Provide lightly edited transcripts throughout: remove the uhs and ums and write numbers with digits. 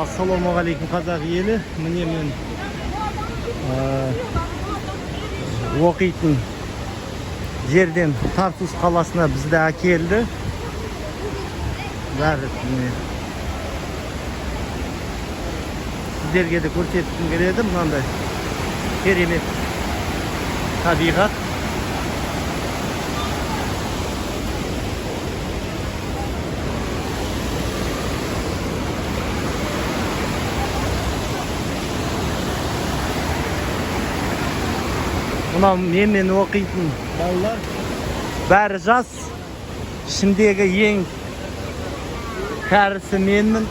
Assalomualaikum қазақ елі. Міне мен оқитын жерден Тартус қаласына бізді әкелді. Бәрі міне. Сіздерге де көрсеткім келеді мынандай керемет табиғат. Мынау менімен оқитын балалар бәрі жас. Ішіндегі ең кәрісі менмін.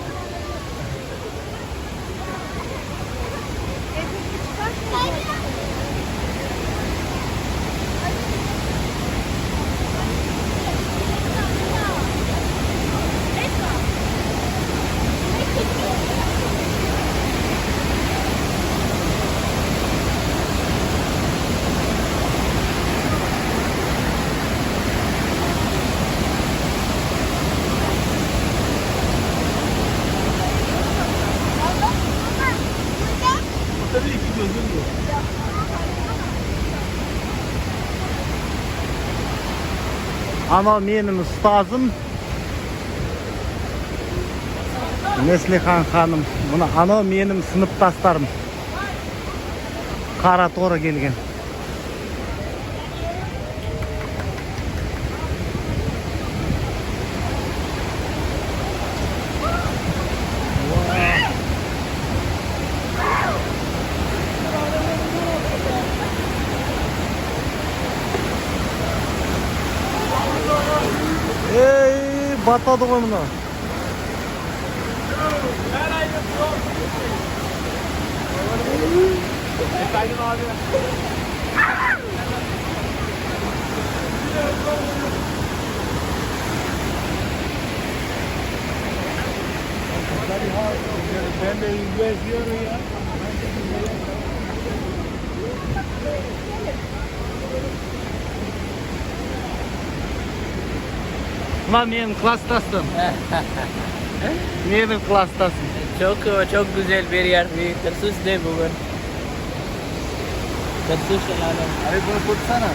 Anao benim ustazım. Neslihan hanım. Buna anao benim sınıftaşlarım. Qara to'g'ri kelgan. Batladı ғой мына. Ben de izliyorum ya. Ama benim klastasım. Benim klastasım. Çok güzel bir yer. Tarsus de bugün. Tarsus alalım. Abi bunu tutsana.